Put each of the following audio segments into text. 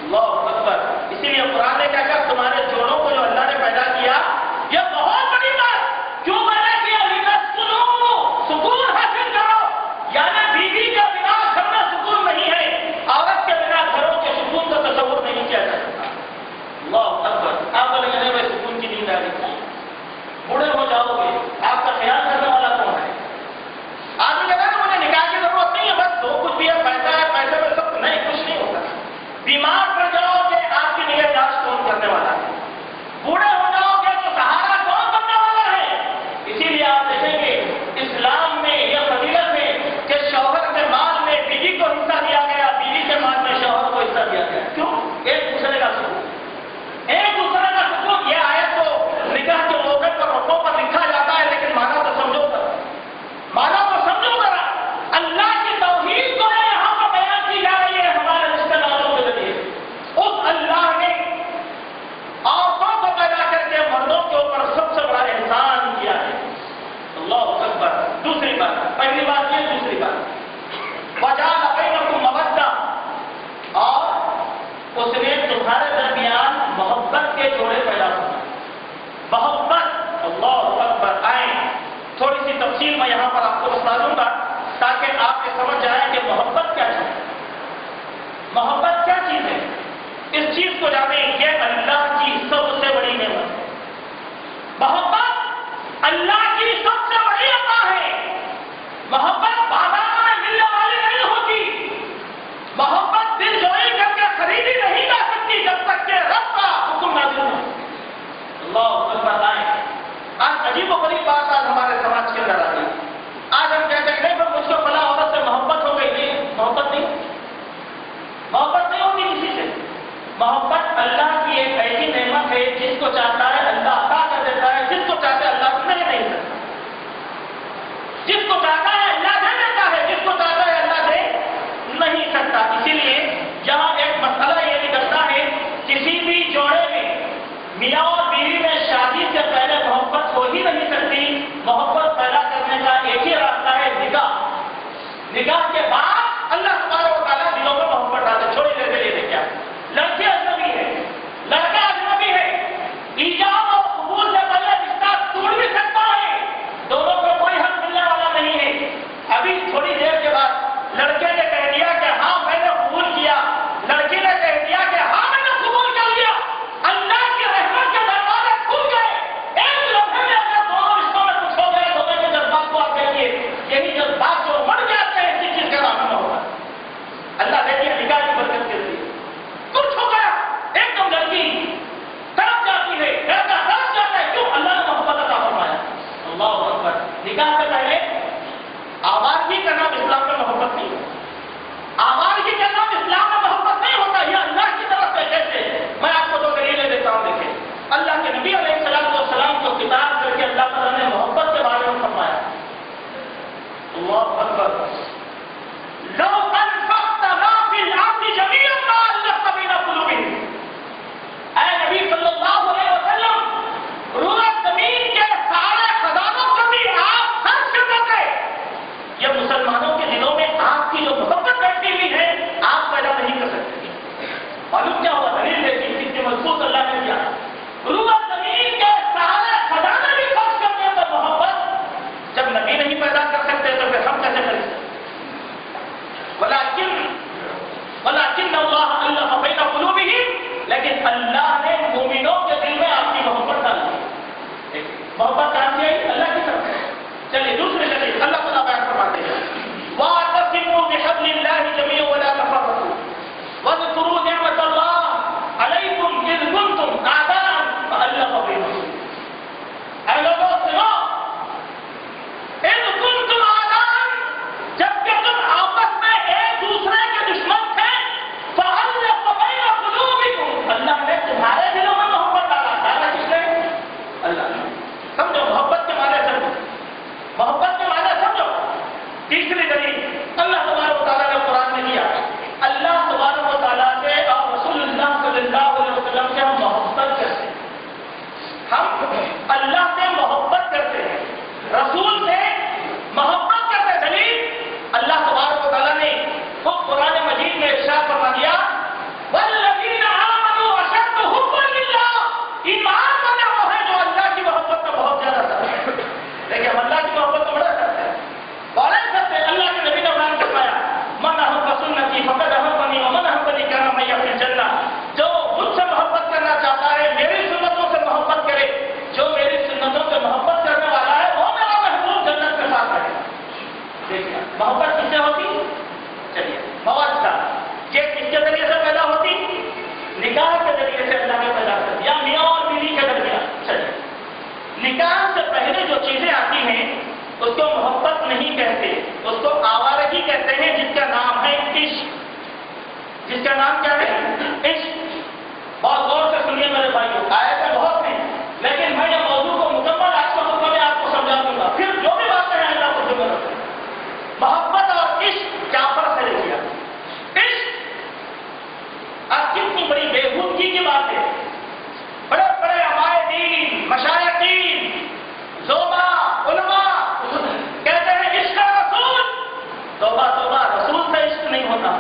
اللہ اکبر. اسی لیے قرآن نے کہا کہ تمہارے جوڑوں کو جو اللہ نے پیدا کیا یہ بہت بڑی بات کیوں پیدا کیا؟ سکون حاصل کرو. یعنی بیوی کے بنا گھر میں سکون نہیں ہے، عورت کے بنا گھروں کے سکون کا تصور نہیں کیا جا سکتا. اللہ اکبر. آپ بولیں گے بھائی سکون کی نیند آ رہی، بوڑھے ہو جاؤ گے، آپ کا خیال کرنے والا کون ہے؟ آدمی کہتا ہے مجھے نکاح کی ضرورت نہیں ہے، بس جو کچھ بھی ہے پیسے میں سب نہیں، کچھ نہیں ہوتا. بیمار پڑ جاؤ گے آپ کی نگہداشت کون کرنے والا ہے؟ بوڑھے ہو جاؤ گے تو سہارا کون بننے والا ہے؟ اسی لیے آپ دیکھیں گے اسلام میں یہ فضیلت ہے کہ شوہر کے مال میں بیوی کو حصہ دیا گیا، بیوی کے مال میں شوہر کو حصہ دیا گیا. کیوں؟ ایک دوسرے کا سکون، ایک دوسرے کا سکون. یہ آیت تو نکاح کے موقع پر رقوں پر لکھا جاتا ہے، لیکن مانا تو سمجھو ذرا، مانا تو سمجھو ذرا. اللہ کی توحید جو ہے یہاں پر بیان کی جا رہی ہے ہمارے رشتے داروں کے ذریعے. اس اللہ نے عورتوں کو پیدا کر کے مردوں کے اوپر سب سے بڑا احسان کیا ہے. اللہ اکبر. دوسری بات، پہلی بات یہ، دوسری بات وجعل بینکم مودہ، اور اس نے تمہارے درمیان محبت کے جوڑے پیدا کیے. محبت. اللہ اکبر. آئیں تھوڑی سی تفصیل میں یہاں پر آپ کو بتا دوں گا تاکہ آپ یہ سمجھ جائیں کہ محبت کیا چیز ہے. محبت کیا چیز ہے؟ اس چیز کو جانیں. یہ اللہ کی سب سے بڑی نعمت ہے. محبت اللہ کی سب سے بڑی عطا ہے. محبت بازار میں ملنے والی نہیں ہوتی. محبت دل جوئی کر کے خریدی نہیں جا سکتی جب تک کہ رب کا حکم نازل ہو. اللہ اکبر. آئیں آج عجیب و غریب بات آج ہمارے سماج کے اندر آ رہی ہے. آج ہم کہتے ہیں نہیں پر مجھ کو فلاں عورت سے محبت ہو گئی. نہیں، محبت نہیں، محبت نہیں ہوتی کسی سے. محبت اللہ کی ایک ایسی نعمت ہے جس کو چاہتا ہے اللہ عطا کر دیتا ہے، جس کو چاہتا ہے اللہ نہیں دے سکتا. جس کو چاہتا ہے اللہ دے دیتا ہے، جس کو چاہتا ہے اللہ دے نہیں سکتا. اسی لیے یہاں ایک مسئلہ یہ نکلتا ہے کسی بھی جوڑے میں میاں اور بیوی میں شادی سے پہلے محبت ہو ہی نہیں سکتی. محبت پیدا کرنے کا ایک ہی راستہ ہے نکاح. نکاح کے بعد اللہ تبارک و تعالیٰ دلوں میں محبت ڈالے. چھوڑی دیر کے لیے دیکھا لڑکی اجنبی ہے، لڑکا اجنبی ہے. ایجاب اور قبول سے پہلے رشتہ ٹوٹ بھی سکتا ہے، دونوں کو کوئی حق ملنے والا نہیں ہے. ابھی تھوڑی دیر کے بعد لڑکے نے کہہ دیا کہ ہاں میں نے قبول کیا، لڑکی نے کہہ دیا کہ ہاں میں نے قبول کر لیا. اللہ کی رحمت کے دروازے کھل گئے. ایک لمحے میں اگر دونوں رشتوں میں کچھ ہو گئے، دونوں کے جذبات کو آپ دیکھیے. یہی جذبات جو مر جاتے ہیں اسی چیز کا کا نام کیا ہے؟ عشق. بہت غور سے سنیے میرے بھائیوں، آیتیں بہت ہیں لیکن میں یہ موضوع کو مکمل آج کا خطبہ میں آپ کو سمجھا دوں گا، پھر جو بھی باتیں ہیں اللہ کو ذمہ رکھیں. محبت اور عشق کیا فرق ہے دیکھیے. عشق اب کتنی بڑی بےہودگی کی بات ہے. بڑے بڑے ہمارے دین مشایخین زوبا علماء کہتے ہیں عشق رسول. توبہ توبہ، رسول سے عشق نہیں ہوتا.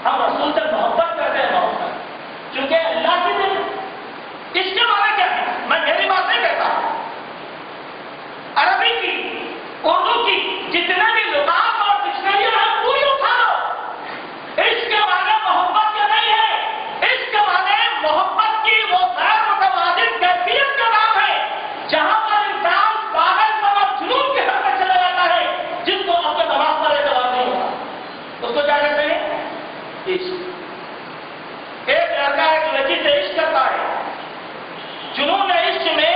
ہم رسول سے محبت کرتے ہیں، محبت کیونکہ اللہ کی دل. اس کے معنی کیا ہے؟ میں میری بات نہیں کہتا، عربی کی اردو کی جتنے بھی لغات اور ڈکشنری ہیں پوری اٹھا لو. اس کے معنی محبت کے نہیں ہے، اس کے معنی محبت کی وہ غیر متوازن کیفیت کا نام ہے جہاں پر انسان پاگل پن اور جنون کے حد تک چلا جاتا ہے جس کو اپنے دماغ پر اعتبار نہیں ہوتا. اس کو کیا کہتے ہیں؟ عشق. ایک لڑکا ایک لڑکی سے عشق کرتا ہے، جنون عشق میں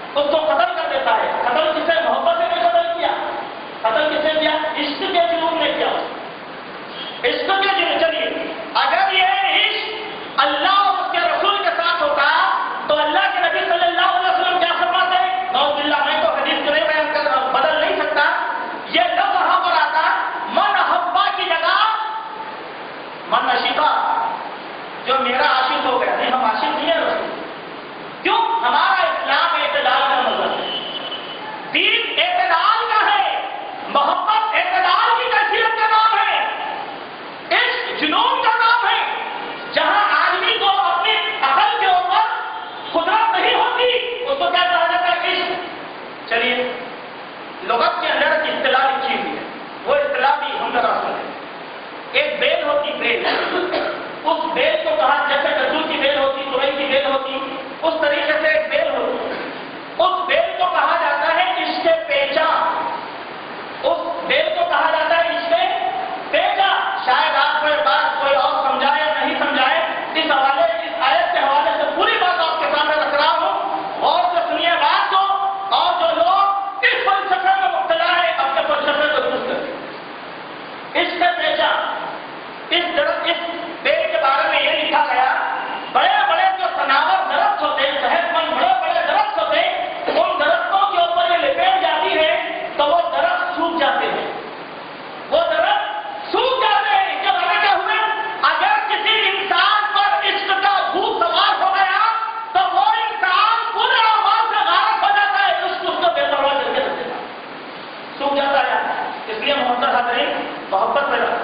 اس کو قتل کر دیتا ہے. قتل کسے؟ محبت سے نہیں قتل کیا. قتل کسے کیا؟ عشق کے جنون نے کیا. عشق کے جنون. چلیے اگر یہ عشق اللہ اور اس کے رسول کے ساتھ ہوتا تو اللہ کے نبی صلی اللہ علیہ وسلم کیا فرماتے ہیں؟ نعوذ باللہ، میں تو حدیث کو نہیں بیان کر رہا ہوں، بدل نہیں سکتا. یہ لفظ وہاں پر آتا من حبا کی جگہ من نشیبہ، جو میرا عاشق ہو گیا. نہیں، ہم عاشق نہیں ہیں رسول. کیوں؟ ہمارا اسلام اعتدال کا مذہب ہے، دین اعتدال کا ہے، محبت اعتدال کی کیفیت کا نام ہے، عشق جنون کا نام ہے. جہاں آدمی کو اپنی عقل کے اوپر قدرت نہیں ہوتی اس کو کیا کہا جاتا ہے؟ عشق. چلیے لغت کے اندر ایک اصطلاح لکھی ہوئی ہے، وہ اصطلاح بھی ہم ذرا سنیں. ایک بیل ہوتی، بیل، اس بیل کو کہا جیسے کدو کی بیل ہوتی، ترئی کی بیل ہوتی، اس طریقے سے ایک بیل ہوتی. اس بیل کو کہا جاتا ہے عشق پیچا. اس بیل کو کہا جاتا ہے عشق پیچا. شاید آپ کو یہ بات کوئی اور سمجھائے یا نہیں سمجھائے، اس حوالے اس آیت کے حوالے سے پوری بات آپ کے سامنے رکھ رہا ہوں. غور سے سنیے بات کو، اور جو لوگ اس فلسفے میں مبتلا ہے اپنے فلسفے کو درست کریں. عشق پیچا، اس بیل کے بارے میں یہ لکھا گیا، بڑے بڑے جو تناور درخت ہوتے ہیں، صحت مند بڑے بڑے درخت ہوتے ہیں، ان درختوں کے اوپر یہ لپیٹ جاتی ہے تو وہ درخت سوکھ جاتے ہیں. وہ درخت سوکھ جاتے ہیں. اس کے بارے کیا ہوئے؟ اگر کسی انسان پر عشق کا بھوت سوار ہو گیا تو وہ انسان پورے آواز سے غارت ہو جاتا ہے. عشق اس کو بے پرواہ کر کے رکھ دیتا ہے، سوکھ جاتا ہے. اس لیے محبت حاضرین، محبت پیدا،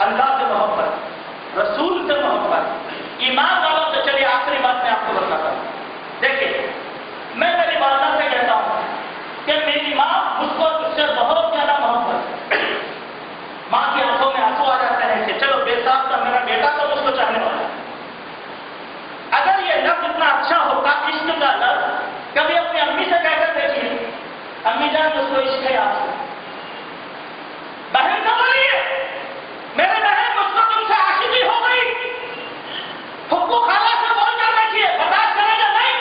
اللہ سے محبت، رسول سے محبت، ایمان والوں سے. چلیے آخری بات میں آپ کو بتاتا ہوں. دیکھیے میں میری والدہ سے کہتا ہوں کہ میری ماں مجھ کو اس سے بہت زیادہ محبت. ماں کی آنکھوں میں آنسو آ جاتے ہیں کہ چلو بے صاحب کا میرا بیٹا تو مجھ کو چاہنے والا ہے. اگر یہ لفظ اتنا اچھا ہوتا، عشق کا لفظ، کبھی اپنی امی سے کہہ کر دیکھیے، امی جان مجھ کو عشق ہے آپ سے. بہن کو بولیے میرے بہن مجھ کو تم سے عاشقی ہو گئی. پھپھو خالہ سے بول کر دیکھیے، برداشت کرے گا نہیں.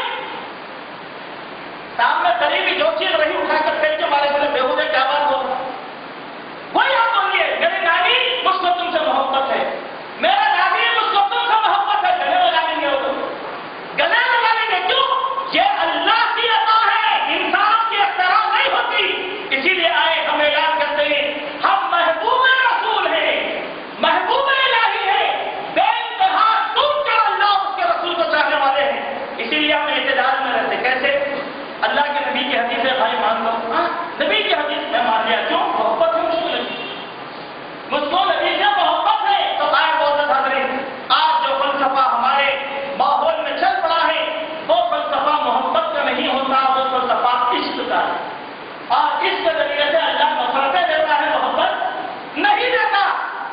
سامنے قریبی جو چیز رہی اٹھا کر پھینک کے مارے بولے بےہودے کیا بات ہو. وہی آپ بولیے میری نانی مجھ کو تم سے محبت ہے، میرا نانی مجھ کو تم سے محبت ہے. گلے لگا لیں گے، وہ گلے لگا لیں گے. کیوں؟ یہ اللہ کی عطا ہے، انسان کی اختراع نہیں ہوتی. اسی لیے آئے ہمیں یاد کرتے ہیں ہم محبوب رسول ہیں، محبوب الہی ہے، بے انتہا ٹوٹ کر اللہ اس کے رسول کو چاہنے والے ہیں. اسی لیے ہم اعتدال میں رہتے. کیسے؟ اللہ کے نبی کی حدیث ہے، بھائی مان لو. نبی کی حدیث میں مان لیا. کیوں؟ محبت ہے مجھ کو نبی سے محبت ہے. تو آئے بہت حاضرین، آج جو فلسفہ ہمارے ماحول میں چل پڑا ہے وہ فلسفہ محبت کا نہیں ہوتا، وہ فلسفہ عشق کا ہے. اور اس کے ذریعے سے اللہ نفرتیں دیتا ہے، محبت نہیں دیتا.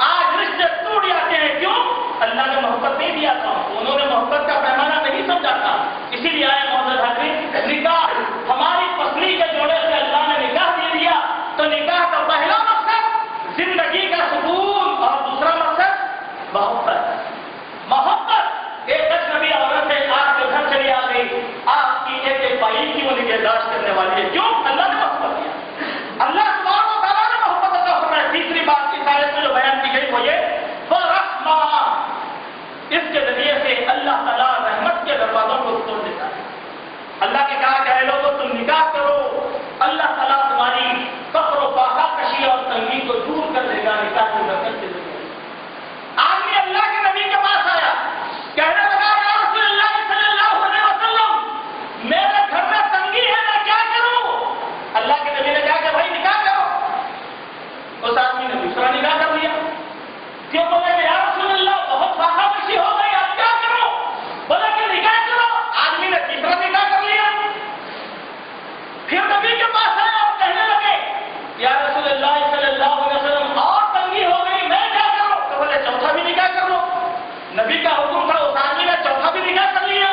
آج رشتے ٹوٹ جاتے ہیں. کیوں؟ اللہ نے محبت نہیں دیا تھا، انہوں نے محبت کا پیمانہ نہیں سمجھا تھا. اسی لیے آئے محمد حاضرین، نکاح ہماری پسلی کے جوڑے سے اللہ نے نکاح دے دیا. تو نکاح کا پہلا مقصد زندگی کا سکون اور دوسرا مقصد محبت. محبت ایک اجنبی عورت ہے، آپ کے گھر چلی آ گئی، آپ کی ایک ایک بھائی کی وہ نگہداشت کرنے والی ہے. کیوں؟ اللہ نے محبت دیا. اللہ سبحانہ و تعالیٰ نے محبت عطا فرمائی. تیسری بات اس آیت میں جو بیان کی گئی وہ یہ وَرَحْمَةٌ نبی کا حکم تھا، اس آدمی نے چوتھا بھی نکاح کر لیا.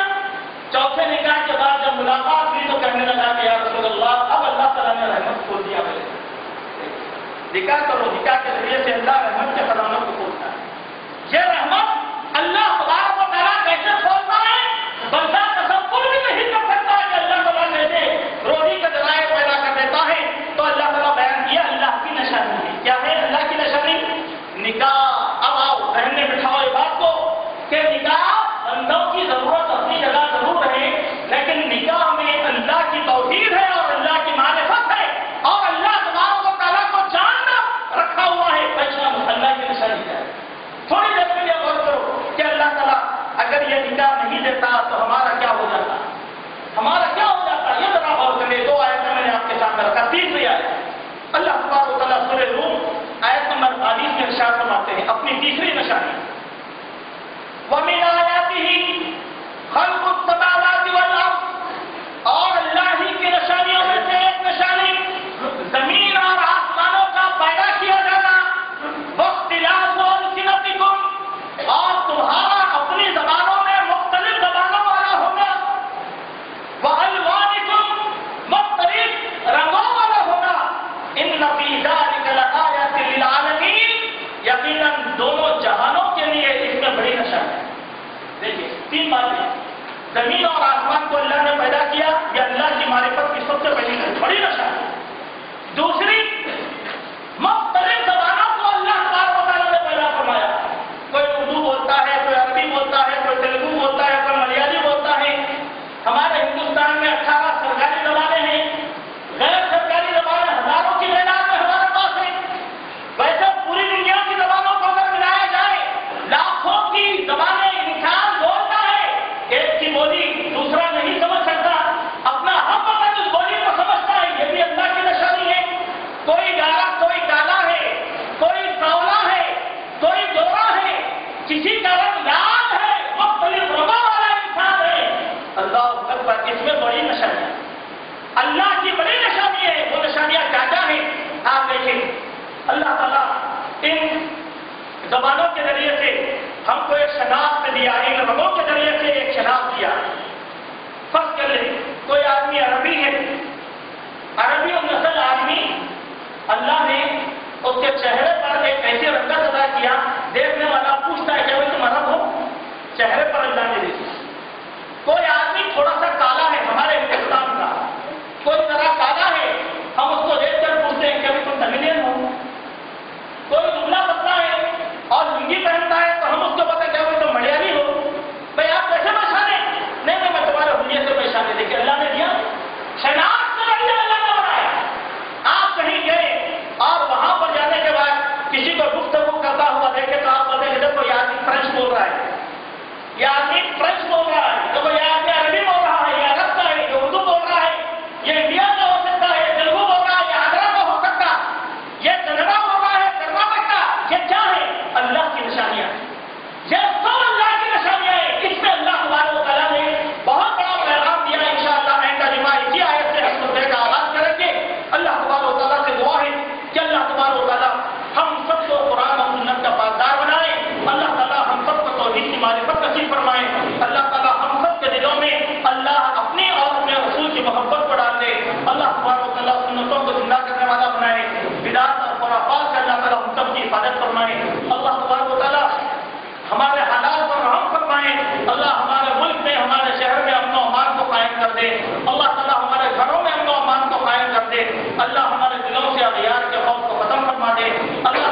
چوتھے نکاح کے بعد جب ملاقات ہوئی تو کہنے لگا کہ یا رسول اللہ اب اللہ تعالیٰ نے رحمت کھول دیا میرے. نکاح کرو، نکاح کے ذریعے سے اللہ رحمت کے خزانوں کو کھولتا ہے. یہ رحمت اللہ تبارک و تعالیٰ کیسے کھولتا ہے بندہ تصور بھی نہیں کر سکتا کہ اللہ تعالیٰ کیسے روزی کے ذرائع پیدا کر دیتا ہے. تو اللہ تعالیٰ بیان کیا اللہ کی نشانی ہے. کیا ہے اللہ کی نشانی؟ نکاح. اب آؤ ذہن میں بٹھاؤ یہ بات کو کہ نکاح بندوں کی ضرورت اپنی جگہ ضرور ہے، لیکن نکاح میں اللہ کی توحید ہے اور اللہ کی معرفت ہے اور اللہ تبارک و تعالیٰ کو جاننا رکھا ہوا ہے. پہچان اللہ کی نشانی ہے. تھوڑی دیر کے لیے غور کرو کہ اللہ تعالیٰ اگر یہ نکاح نہیں دیتا تو ہمارا کیا ہو جاتا؟ ہمارا کیا ہو جاتا؟ یہ ذرا غور کریں. 2 آیتیں میں نے آپ کے سامنے رکھا. تیسری آیت اللہ تبارک و تعالیٰ سورہ روم آیت نمبر 22 میں ارشاد فرماتے ہیں اپنی تیسری نشانی وَمِنْ آيَاتِهِ خَلْقُ السَّمَاوَاتِ وَالْأَرْضِ، اور اللہ ہی کی نشانیوں میں سے ایک نشانی زمین اور آسمانوں کا پیدا کیا جانا. وَاخْتِلَافُ أَلْسِنَتِكُمْ، اور تمہارا اپنی زبانوں میں مختلف زبانوں والا ہونا. وَأَلْوَانِكُمْ، مختلف رنگوں والا ہونا. إِنَّ فِي ذَلِكَ لَآيَاتٍ لِلْعَالَمِينَ، یقیناً دونوں جہانوں کے لیے اس میں بڑی نشانی ہے. دیکھیے 3 باتیں. زمین اور آسمان کو اللہ نے پیدا کیا، یہ اللہ کی معرفت کی سب سے پہلی بڑی نشانی. دوسری، مختلف زبانوں کو اللہ تبارک و تعالیٰ نے پیدا فرمایا. کوئی اردو بولتا ہے، کوئی عربی بولتا ہے، کوئی تیلگو بولتا ہے، کوئی ملیالی بولتا ہے. ہمارے ہندوستان میں 18 سرکاری زبانیں ہیں، غیر سرکاری زبانیں ہزاروں کی تعداد میں ہمارے پاس ہیں. ویسے پوری دنیا کی زبانوں کو اگر ملایا جائے لاکھوں کی زبانیں انسان بولتا ہے. ایک کی بولی دوسرا نہیں سمجھ سکتا، اپنا ہم وطن اس بولی کو سمجھتا ہے. یہ بھی اللہ کی نشانی ہے. کوئی گارا، کوئی کالا ہے، کوئی سانولا ہے، کوئی گورا ہے، کسی کا رنگ لال ہے، مختلف رنگوں والا انسان ہے. اللہ اکبر، اس میں بڑی نشانی ہے. اللہ کی بڑی نشانی ہے. وہ نشانیاں کیا کیا ہیں آپ دیکھیں. اللہ تعالیٰ ان زبانوں کے ذریعے سے ہم کو ایک شناخت دیا، ان رنگوں کے ذریعے سے ایک شناخت دیا. فرض کر لیں کوئی آدمی عربی ہے، عربی و نسل آدمی، اللہ نے اس کے چہرے پر ایک ایسے رنگت ادا کیا، دیکھنے والا پوچھتا ہے کہ بھائی تم عرب ہو؟ چہرے پر اللہ نے دے دیا. کوئی آدمی تھوڑا سا کالا ہے ہمارے ہندوستان کا، کوئی ذرا کالا ہے، ہم اس کو دیکھ کر پوچھتے ہیں کہ بھائی تم تملین ہو. کوئی دبلا پتلا ہے اور لنگی پہنتا ہے تو ہم اس کو پتہ کیا تم ملیالی ہو. بھائی آپ کیسے پہچانے؟ نہیں میں تمہارے حلیے سے پہچانے. دیکھیے اللہ نے دیا شناخت کے ذریعے اللہ نے بنایا. آپ کہیں گئے اور وہاں پر جانے کے بعد کسی کو گفتگو کرتا ہوا دیکھے تو آپ بولتے ہیں دیکھو یہ آدمی فرینچ بول رہا ہے، یہ آدمی فرینچ بول رہا ہے، دیکھو یہ آدمی عربی بول رہا ہے، یہ عرب کا ہے، یہ اردو بول رہا ہے، یہ انڈیا کا ہو سکتا ہے، یہ تیلگو بول رہا ہے، یہ آگرہ کا ہو سکتا، یہ کنڈا بول رہا ہے، کرناٹک کا. یہ کیا ہے؟ اللہ کی نشانیاں. یہ سب اللہ کی نشانیاں ہیں. اس میں اللہ تبارک و تعالیٰ نے بہت بڑا پیغام دیا. انشاءاللہ آئندہ جمعہ اسی آیت سے ہم خطبے کا آغاز کریں گے. اللہ تبارک و تعالیٰ سے دعا ہے کہ اللہ تبارک و تعالیٰ ہم سب کو قرآن اور سنت کا پاسدار بنائے. اللہ تعالیٰ ہم سب کو توحید کی معرفت نصیب فرمائے. اللہ تعالیٰ ہم سب کے دلوں میں اللہ اپنے اور اپنے رسول کی محبت کو ڈال دے. اللہ تبارک و تعالیٰ سنتوں کو زندہ کرنے والا بنائے. بدعات اور خرافات سے اللہ تعالیٰ ہم سب کی حفاظت فرمائے. اللہ تبارک و تعالیٰ ہمارے حالات پر رحم فرمائے. اللہ ہمارے ملک میں، ہمارے شہر میں امن و امان کو قائم کر دے. اللہ تعالیٰ ہمارے گھروں میں امن و امان کو قائم کر دے. اللہ ہمارے دلوں سے اغیار کے خوف کو ختم فرما دے. اللہ